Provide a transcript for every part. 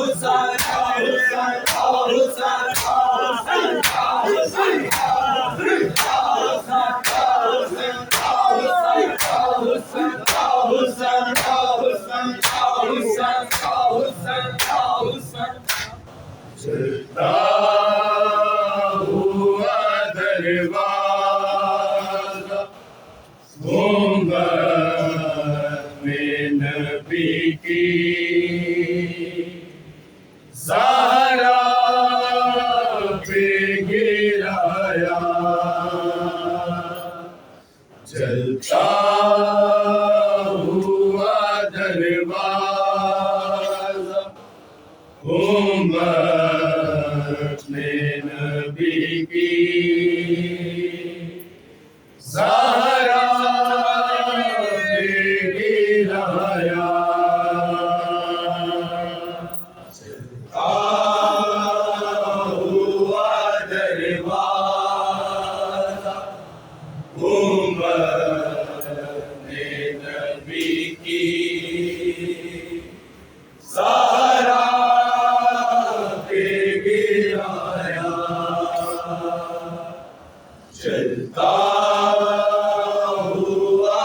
Hosanna. چلتا ہوا دروازہ گنبد میں نبی کی زہرا پہ گرایا چلتا ہوا دروازہ گنبد میں نبی کی زہرا پہ گرایا چلتا ہوا دروازہ گنبد میں نبی کی زہرا پہ گرایا چلتا ہوا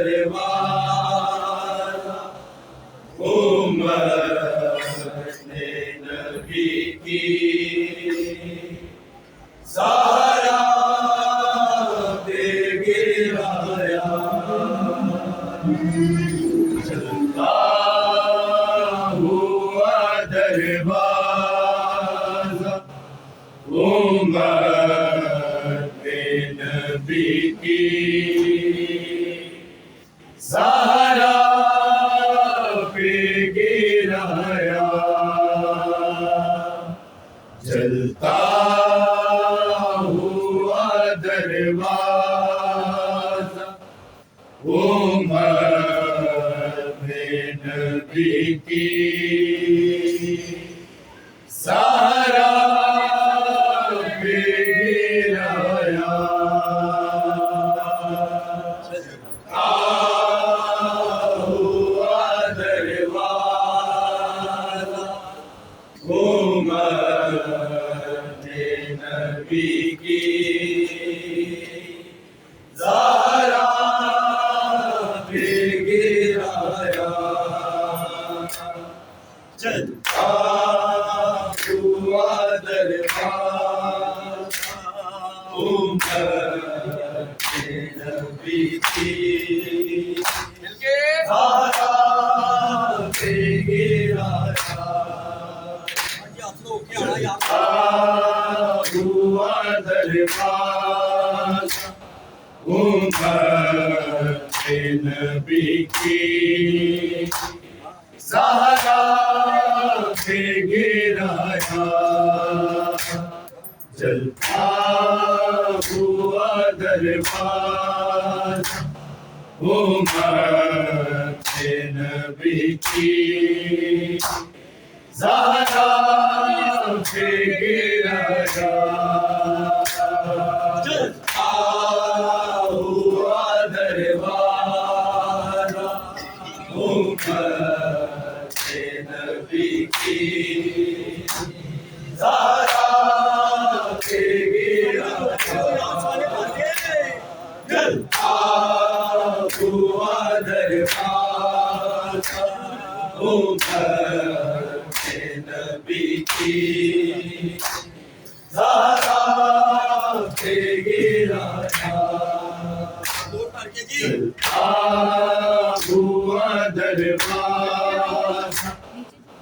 دروازہ گنبد میں نبی کی زہرا پہ گرایا چلتا ہوا دروازہ گنبد میں نبی کی زہرا پہ گرایا چلتا ہوا دروازہ گنبد میں نبی کی زہرا پہ گرایا چلتا ہوا دروازہ گنبد میں نبی کی زہرا پہ گرایا چلتا ہوا دروازہ گنبد میں نبی کی زہرا پہ گرایا چلتا ہوا دروازہ گنبد میں نبی کی زہرا پہ گرایا چلتا ہوا دروازہ گنبد میں نبی کی زہرا پہ گرایا چلتا ہوا دروازہ گنبد میں نبی کی زہرا پہ گرایا چلتا ہوا دروازہ گنبد میں نبی کی زہرا پہ گرایا چلتا ہوا دروازہ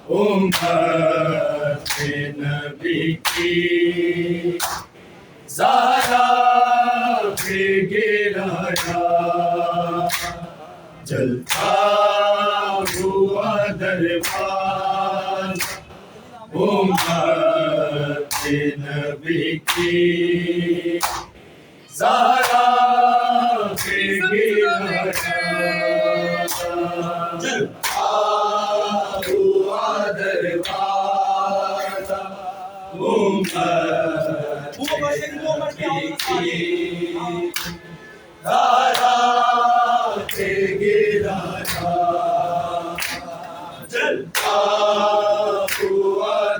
گنبد میں نبی کی زہرا پہ گرایا چلتا ہوا دروازہ گنبد میں نبی کی زہرا پہ گرایا چلتا ہوا دروازہ گنبد میں نبی کی زہرا پہ گرایا چلتا ہوا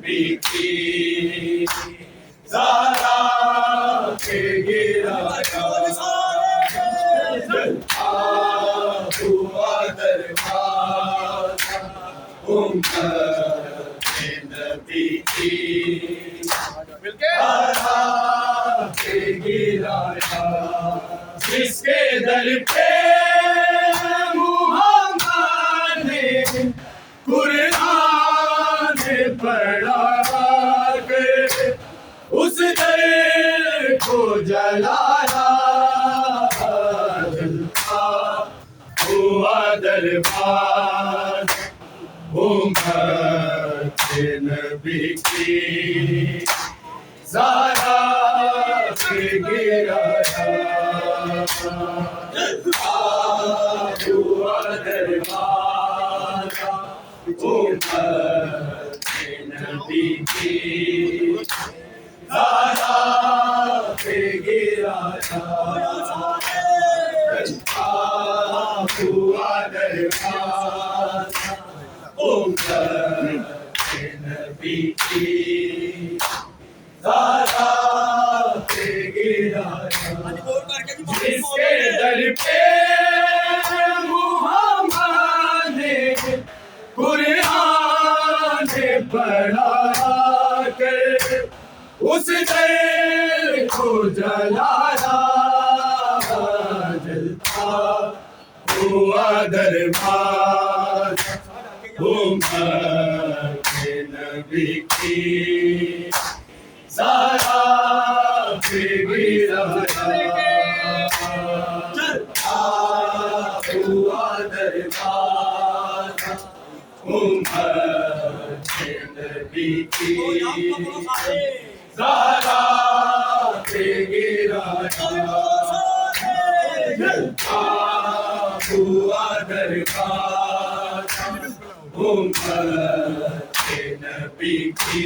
نبی کی زہرا کے گرایا ہوا دروازہ امت نبی کی زہرا کے گرایا جس کے در پہ محمد نے قرآن پڑھا کے اس در کو جلایا جلتا ہوا دربار امت نبی کی زہرا کے گرایا ہوا دربار امت نبی کی زہرا کے گرایا ہوا دربار امت نبی کی زہرا کے گرایا جس کے در پہ محمد نے قرآن پڑھا کر اس در کو جلایا جلتا ہوا دربار امت نبی کی زہرا کے گرایا ہوا دربار امت نبی کی زہرا کے گرایا ہوا دربار امت نبی کی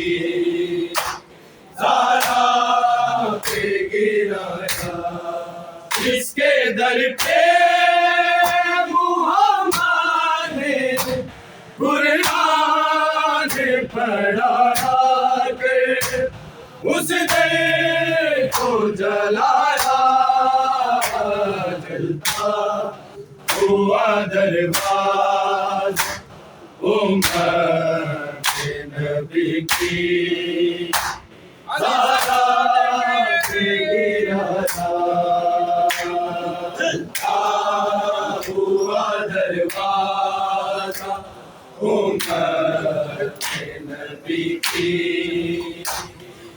زہرا کے گرایا جس کے در پہ محمد نے قرآن پڑھا کر اس در کو جلایا جلتا ہوا دربار امت نبی کی زہرا کے گرایا ہوا دربار امت نبی کی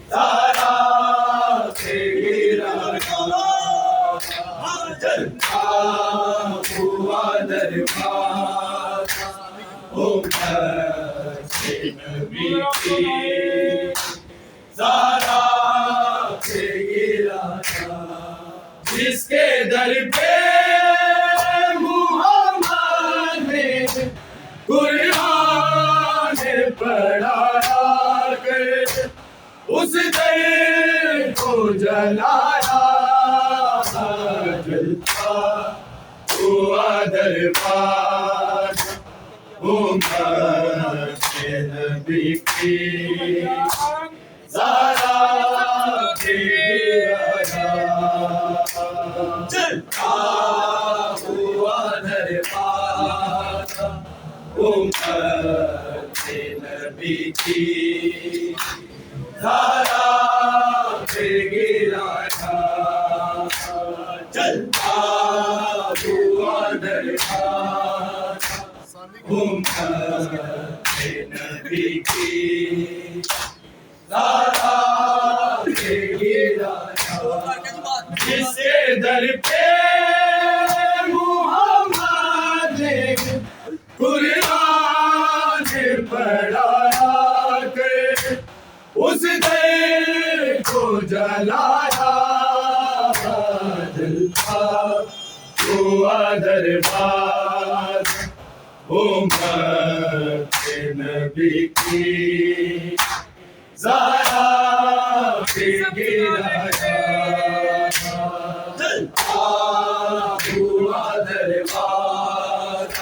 زہرا کے گرایا ہوا دربار امت نبی کی زہرا کے گرایا جس کے در پہ محمد نے قرآن پڑھا کر اس در کو جلایا جلتا ہوا دربار امت نبی کی زہرا کے گرایا جلتا ہوا دربار امت نبی کی زہرا کے گرایا جلتا ہوا دربار امت نبی کی زہرا کے گرایا جس کے در پہ محمد نے قرآن پڑھا کر اس در کو جلایا جلتا ہوا دربار امت نبی کی زہرا کے گرایا جلتا ہوا دربار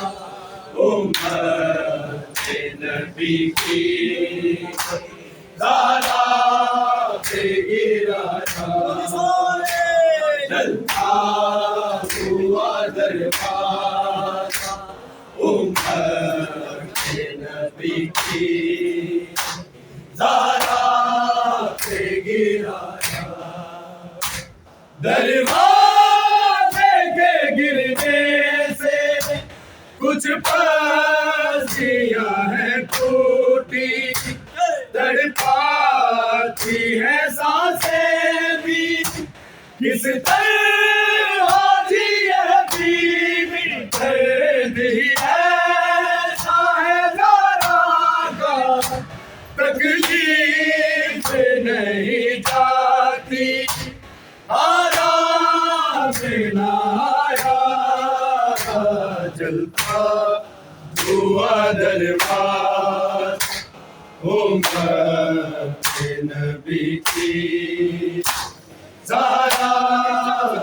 امت نبی کی زہرا پہ گرا تھا جلتا ہوا دربار عمر کے نبی کی زہرا پہ گرا تھا دروازے کے گرنے سے کچھ پسیاں ہیں ٹوٹی تڑپاتی ہے سانسیں بھی کس طرح جیے بیوی درد ہی ایسا ہے زہرا کا تکلیف نہیں جاتی آرام نہ آیا جلتا ہوا دربار عمر کے نبی کی زہرا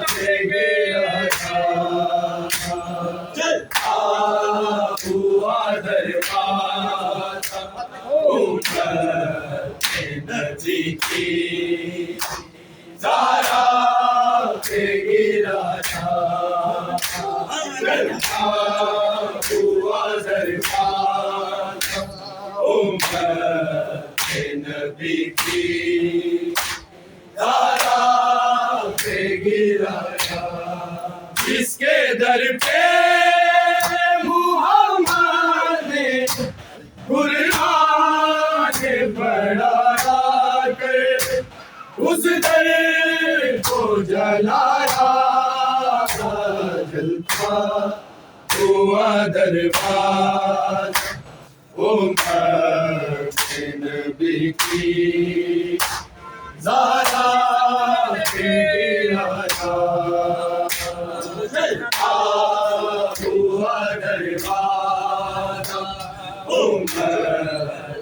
پہ گرا تھا جلتا ہوا دربار عمر کے نبی کی زہرا پہ گرا تھا جلتا ہوا دربار عمر کے نبی کی زہرا پہ گرا تھا جس کے در پہ محمد نے قرآن پڑھا کر اس در کو جلایا جلتا ہوا دربار عمر کے نبی کی زہرا پہ گرا تھا جلتا ہوا دربار عمر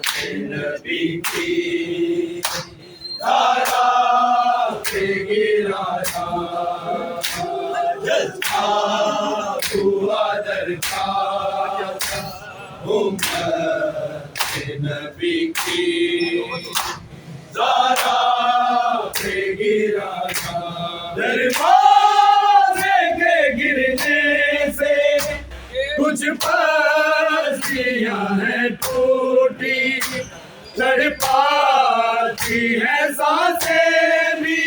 کے نبی کی زہرا پہ گرا تھا جلتا ہوا دربار عمر کے نبی کی زہرا پہ گرا تھا دروازے کے گرنے سے کچھ پسیاں ہیں ٹوٹی تڑپاتی ہے سانسیں بھی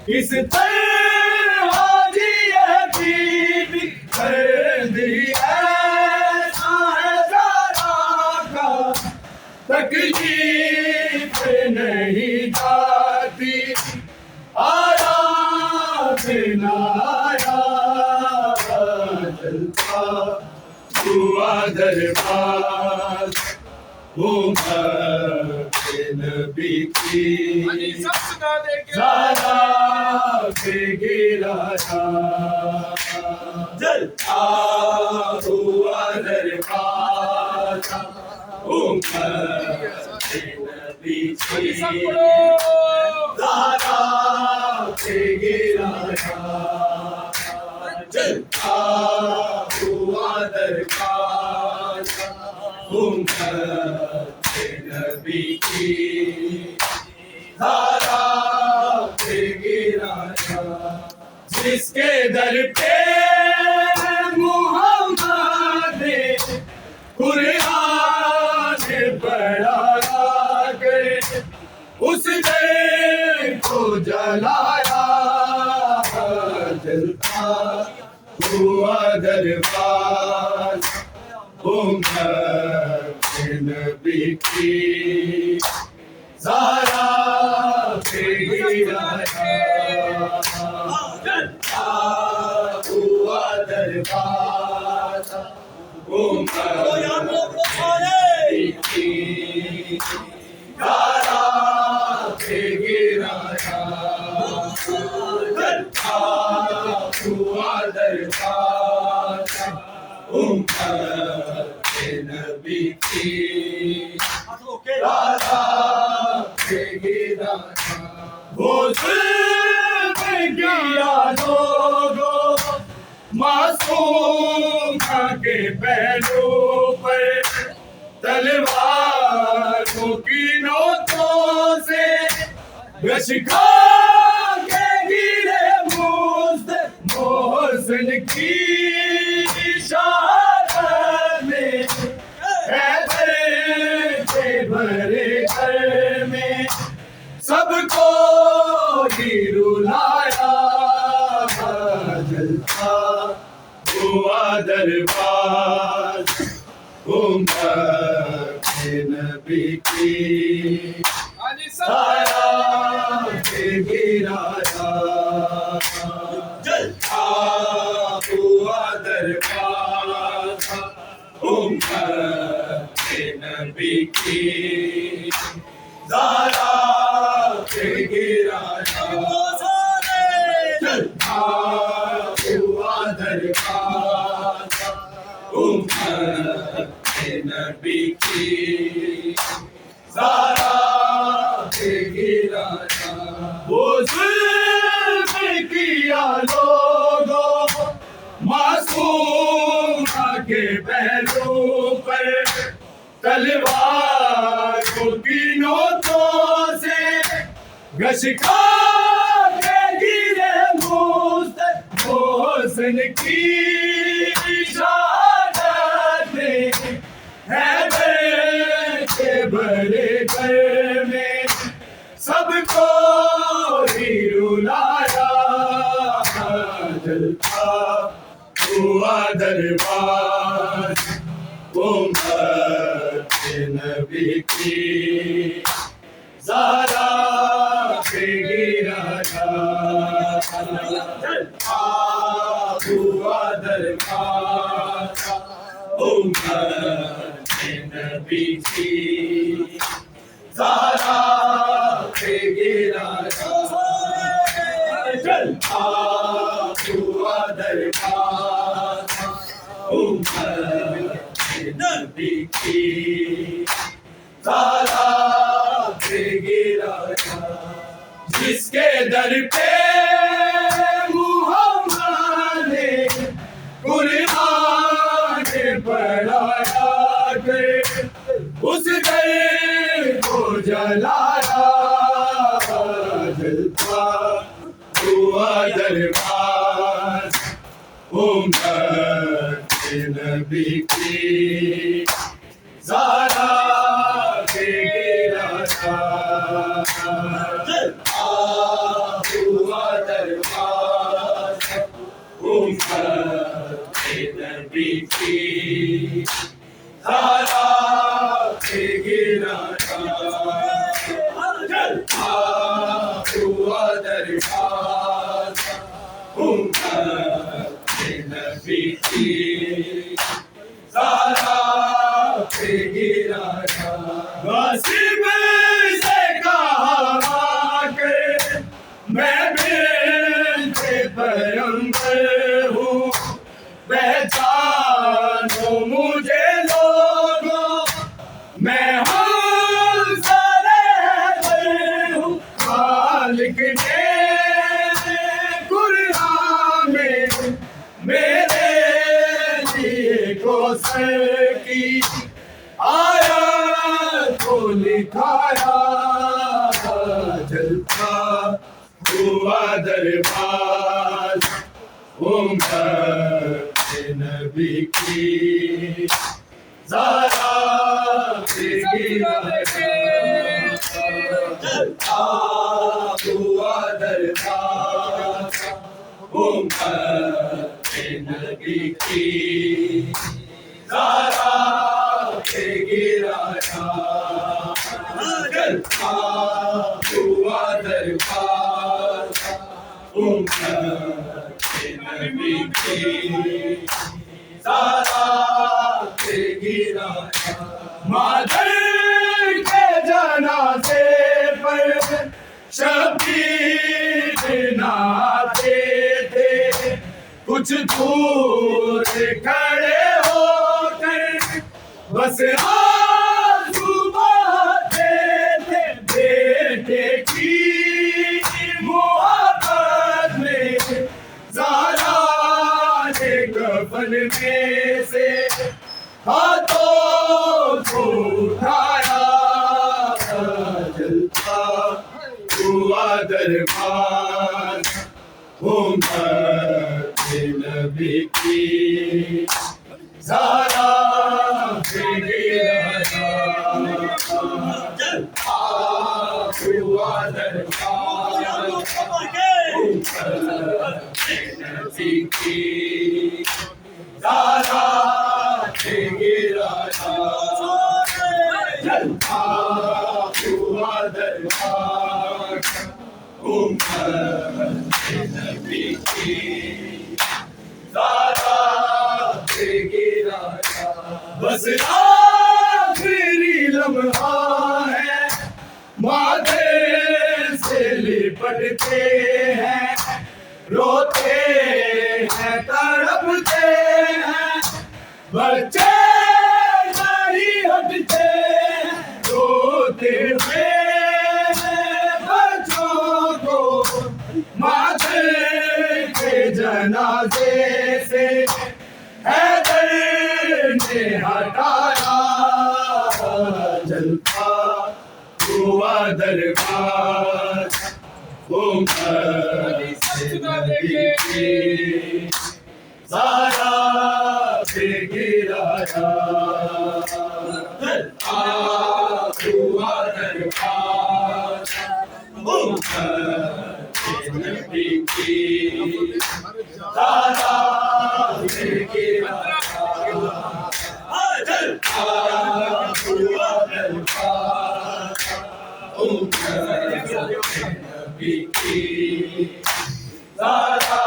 کس طرح جیے بیوی درد ہی ایسا ہے زہرا کا تکلیف نہیں جاتی آرام نہ آیا جلتا ہوا دربار عمر کے نبی کی زہرا پہ گرا تھا جلتا ہوا دربار عمر کے نبی کی زہرا پہ گرا تھا جلتا ہوا دربار عمر کے نبی کی زہرا پہ گرا تھا جس کے در پہ محمد نے قرآن پڑھا کر اس در کو جلایا جلتا ہوا دربار عمر کے نبی کی زہرا پہ گرا تھا جلتا ہوا دربار عمر کی زہرا پہ گرا تھا جلتا ہوا دربار عمر کے نبی کی زہرا پہ گرا تھا وہ ظلم کیا لوگوں معصوم کے پہلو پر تلواروں کی نوکوں گشکا کے گرے مزد محسن کی شہادت میں، حیدر کے بھرے گھر میں سب کو ہی رلایا، جلتا ہوا دربار امت نبی کی سارا کے گرایا، جلتا ہوا دربار امت نبی کی سارا کے گرایا، جلتا ہوا دربار امت نبی کی سارا کے گرایا، وہ ظلم کیا لوگوں معصوم کے پہلو پر، تلوار کو تینوں تو سے گشکا کے گرے مزد محسن کی شہادت میں، حیدر کے بھرے گھر میں سب کو ہی رلایا، جلتا ہوا دربار امت نبی کی سارا کے گرایا، جلتا ہوا دربار امت نبی کی سارا کے گرایا، جلتا ہوا دربار امت نبی کی سارا کے گرایا، جس کے در پہ محمد نے قرآن پڑھایا کہ اس در کو جلایا، جلتا ہوا دربار امت نبی کی سارا کے گرایا، جلتا ہوا دربار امت نبی کی سارا کے گرایا، جلتا ہوا دربار امت نبی کی سارا کے گرایا، غاصب سے کہا کہ میں بنت پیغمبر ہوں، پہچانو مجھے لوگوں، میں حنظل حیدر ہوں، خالق نے قرآن میں میرے لیے کوثر کی آیات کو لکھایا، جلتا ہوا دربار امت نبی کی سارا کے گرایا، جلتا ہوا دربار امت نبی کی سارا کے گرایا، جلتا ہوا دربار امت نبی کی سارا کے گرایا، مادر کے جنازے پر شبیر ناتے تھے، کچھ دور کھڑے ہو کر بس آنسو بہاتے تھے، بیٹے کی محبت میں زہرا نے کفن میں سے ہاتھوں کو اٹھایا، جلتا ہوا دربار امت نبی کی زارا پہ گرایا ہوا دربار امت نبی کی زارا پہ گرایا ہوا دربار امت نبی کی زارا پہ گرایا بس آخری لمحہ ہے ماتھے سے لپٹتے ہیں روتے ہیں تڑپتے ہیں بچے نہیں ہٹتے روتے ہوئے بچوں کو ماتھے کے جنازے سے حیدر نے ہٹایا جلتا ہوا دربار امت نبی کی زارا پہ گرایا ہوا دربار امت نبی کی زارا پہ گرایا ہوا دربار امت نبی کی زارا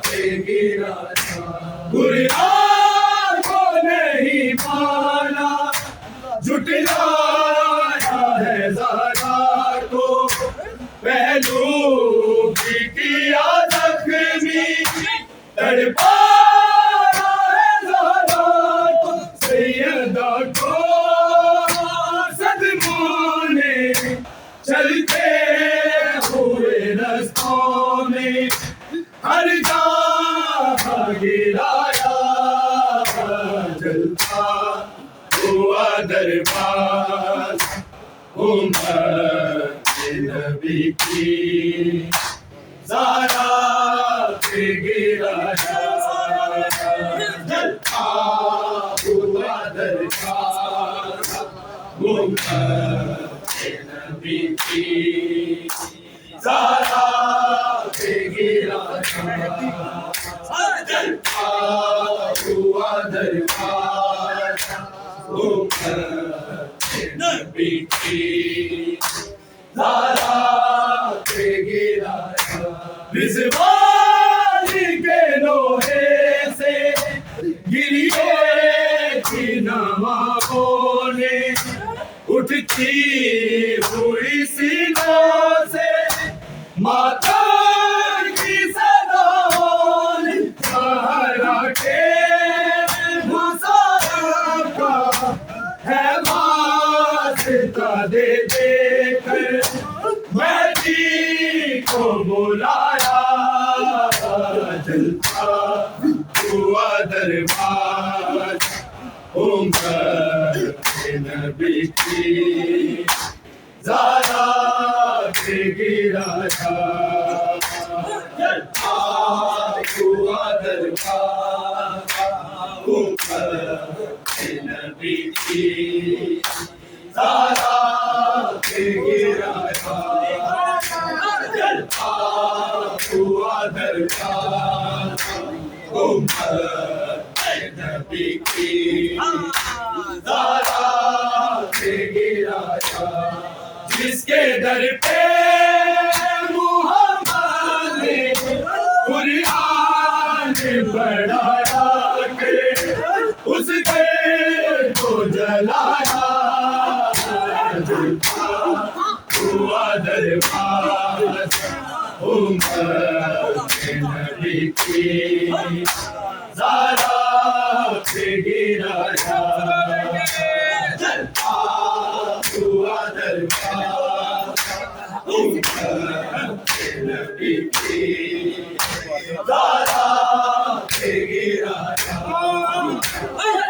پہ گرایا قرآن کو نہیں مانا جھٹلایا ہے زہرا کو پہلو بھی کیا زخمی تڑپایا ہے زہرا کو سیدہ کو صدموں نے چلتے ہوئے رستوں میں ہر جگہ گرایا جلتا ہوا دربار امت نبی کی زارا پہ گرایا جلتا ہوا دربار امت نبی کی زارا پہ گرایا جلتا ہوا دربار امت نبی کی زارا پہ گرایا رضوان کے لوہے سے گری تھی نمازوں نے اٹھتی ہوئی سینوں سے ماتم کی صداؤں نے زہرا کے مصاب کا ہے واسطہ دے دے کر مہدی کو بلایا جلتا ہوا دربار امت نبی کی زارا پہ گرایا جلتا ہوا دربار امت نبی کی زارا پہ گرایا جلتا ہوا دربار امت نبی کی زارا پہ گرایا جس کے در پہ محمد نے قرآن پڑھایا کہ اس کے کو جلایا جلتا ہوا دربار امت نبی کی زارا پہ گرایا جلتا ہوا دربار امت نبی کی زارا پہ گرایا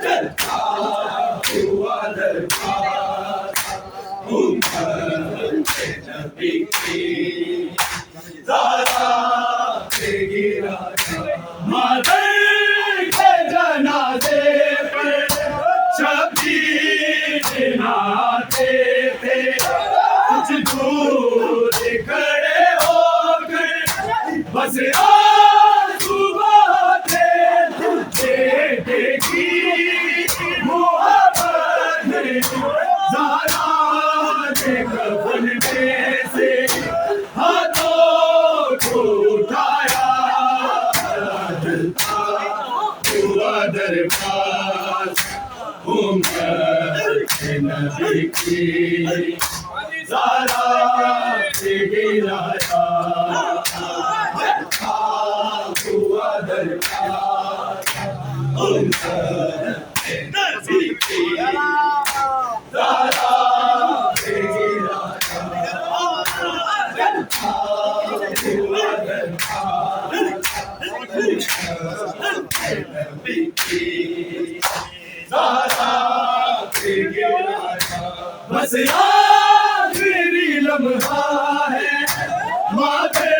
جلتا ہوا دربار امت نبی کی زارا پہ گرا مادر کے جنازے پر شبیر نہ آتے تھے کچھ دور کھڑے ہو کر بس آنسو بہاتے تھے بیٹے کی محبت میں زارا نے کفن میں سے ہاتھوں کو اٹھایا جلتا ہوا دربار امت نبی کی زارا پہ گرایا ہوا دربار امت نبی کی زارا پہ گرایا ہوا دربار نبی کی زارا پہ گرایا بس آخری لمحہ ہے ماتھے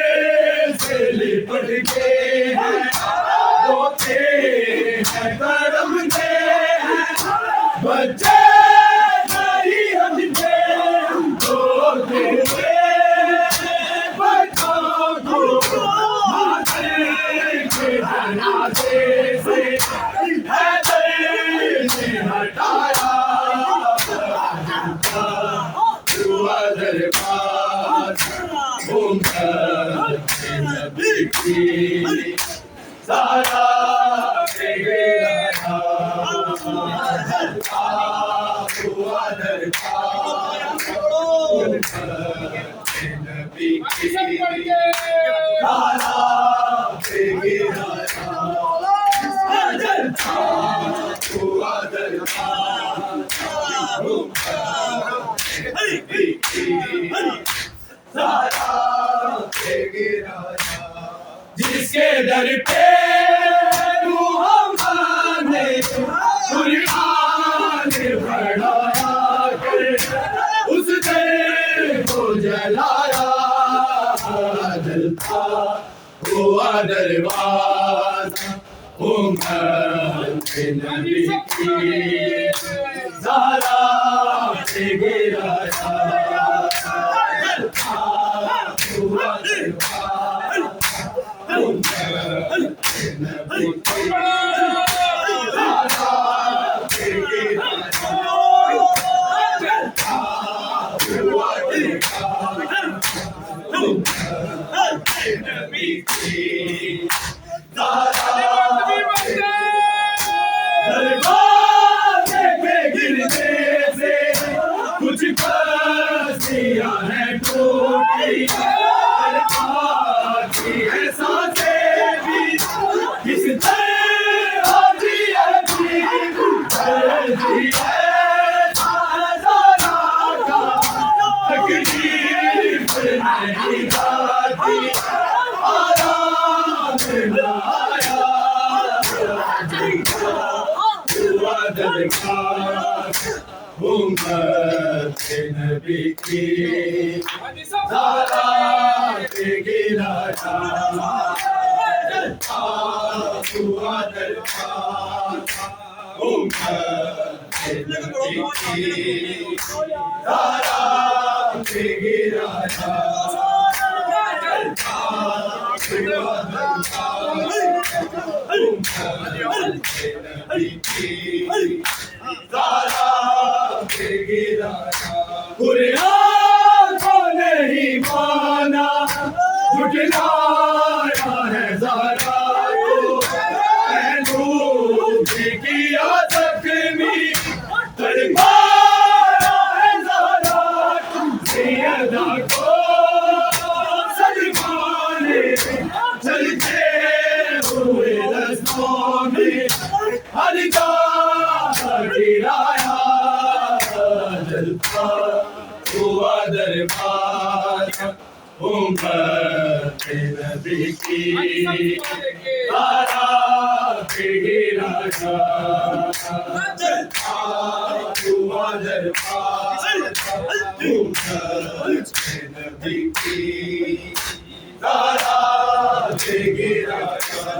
سے لپٹ کے ہیں روتے ہیں تڑپتے ہیں بچے نہیں ہٹتے روتے ہوئے بچوں کو ماتھے کے جنازے سے ہٹایا ہوا دربار امت نبی کی زارا پہ گرایا ہوا دربار امت نبی کی زارا پہ گرایا ہوا دربار نبی کی زارا پہ گرایا جس کے در پہ محمد نے قرآن پڑھایا کر اس در کو جلایا جلتا ہوا دربار امت نبی کی زارا پہ گرایا ہوا دربار امت نبی کی زارا پہ گرایا ہوا دربار امت نبی کی زارا دروازے پہ گرنے سے کچھ پستیاں ہیں ٹوٹی دربار کی ہے سانسیں بھی کس طرح جی درد ہے زارا کا تکلیف نہیں جاتی آرام لایا ہوا دربار امت نبی کی زارا پہ گرایا ہوا دربار امت نبی کی زارا پہ گرایا ہوا دربار نبی کی زارا پہ گرایا قرآن کو نہیں مانا جھٹلایا ہے زارا کو اے نور بھی کیا زخمی تڑپایا ہے زارا سیدہ کو سلمانے چلتے ہوئے رستوں میں ہر جگہ گرایا جلتا ہوا دربار امت نبی کی زارا پہ گرایا جلتا ہوا دربار نبی کی زارا دے گرایا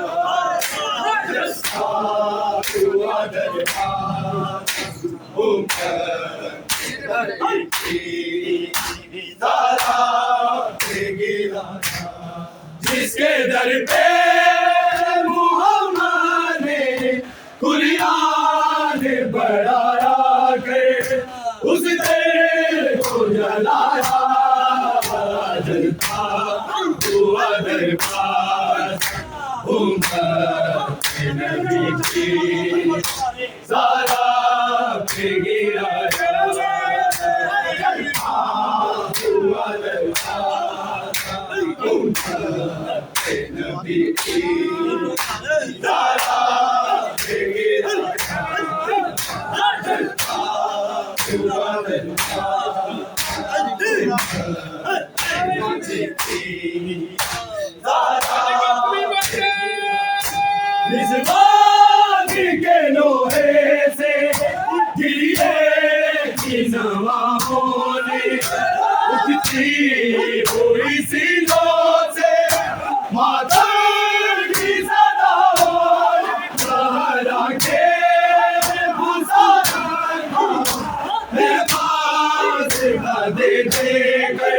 ہوا دربار نبی کی زارا دے گرایا جس کے در پہ محمد نے قرآن بڑھایا کر اس دل کو جلایا جلتا ہوا دربار نبی کی زارا پہ گرایا جلتا ہوا دربار نبی کی زارا پہ گرایا جلتا ہوا دربار نبی کی رضوان کے لوہے سے گریے کی نواحوں نے اٹھتی ہوئی سینوں سے ماتم کی صداوں لہرا کے دے دے کر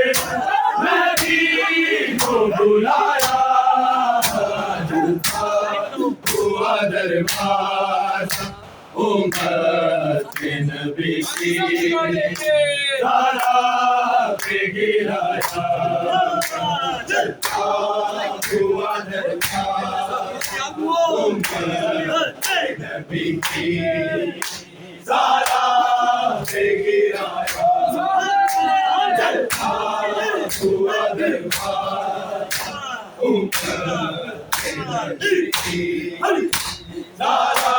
نبی کو بلایا جلتا ہوا دربار امت نبی کی زارا پہ گرایا جلتا ہوا دربار امت نبی کی زارا پہ گرایا جلتا ہوا دربار نبی کی زارا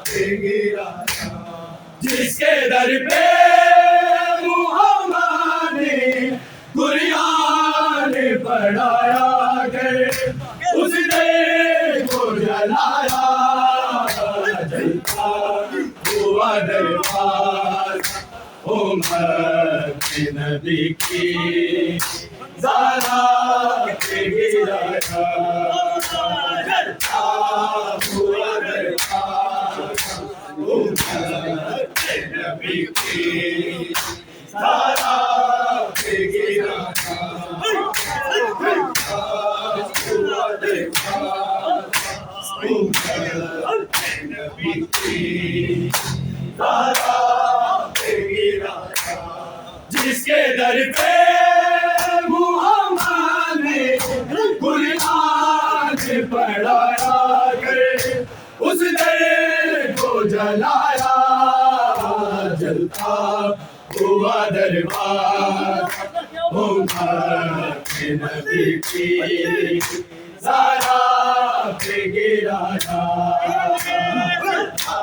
پہ گرایا جس کے در پہ محمد نے قرآن پڑھایا کر اس دل کو جلایا جلتا ہوا دربار امت نبی کی زارا پہ گرایا جلتا ہوا دربار امت نبی کی زارا پہ گرایا جلتا ہوا دربار امت نبی کی زارا پہ گرایا جس کے در پہ محمد نے قرآن پڑھایا کر اس دل کو جلایا جلتا ہوا دربار امت نبی کی زارا پہ گرایا جلتا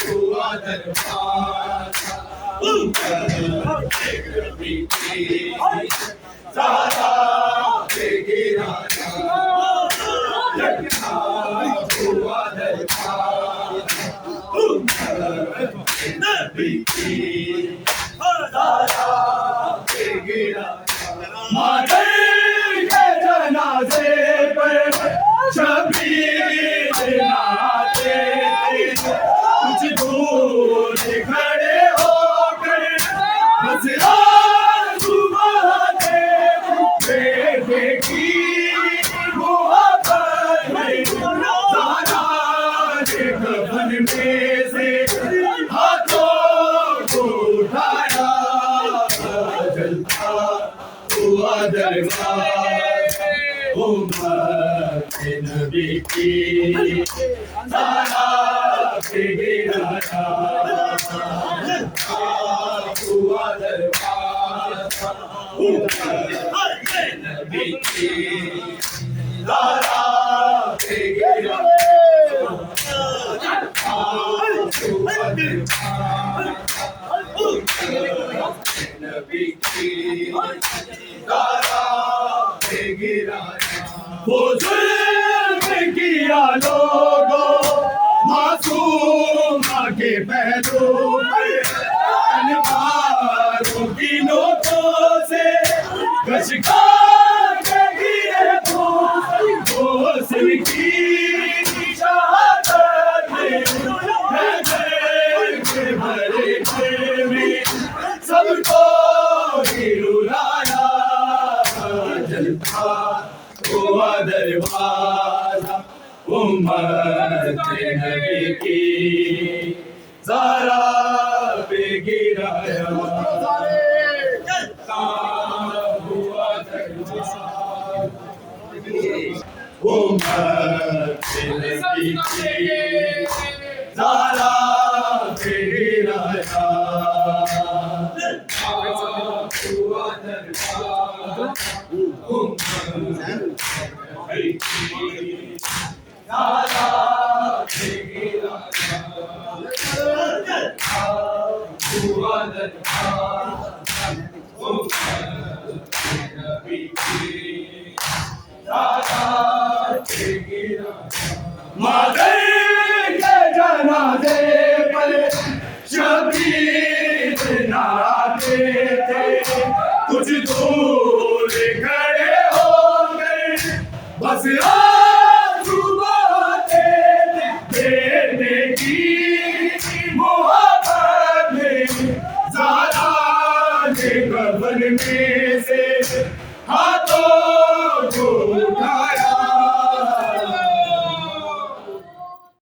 ہوا دربار نبی کی زارا پہ گرایا جلتا ہوا دربار نبی کی زارا پہ گرایا مادر کے جنازے پر شبیر ناتے کچھ دور کھڑے ہو کر بس آنسو بہاتے بیٹے کی محبت میں زارا نے کفن میں سے ہاتھوں کو اٹھایا جلتا ہوا دربار امت نبی کی زارا پہ گرایا جلتا ہوا دربار امت نبی کی زارا پہ گرایا جلتا ہوا دربار نبی کی زارا پہ گرایا وہ ظلم کیا لوگوں معصومہ کے پہلو پر انوار کشکار کے گرے حسن کی شہادت میں بھرے گھر میں سب کو ہی رلایا جلتا ہوا دروازہ امت نبی کی زہرا پہ گرایا ہوا دروازہ امت نبی کی زہرا پہ گرایا ہوا دروازہ مادر کے جنازے پر شبیر نہ آتے تھے کچھ دور کھڑے ہو گئے بس آنسو بہاتے تھے بیٹے کی محبت میں زہرا نے کفن میں سے ہاتھ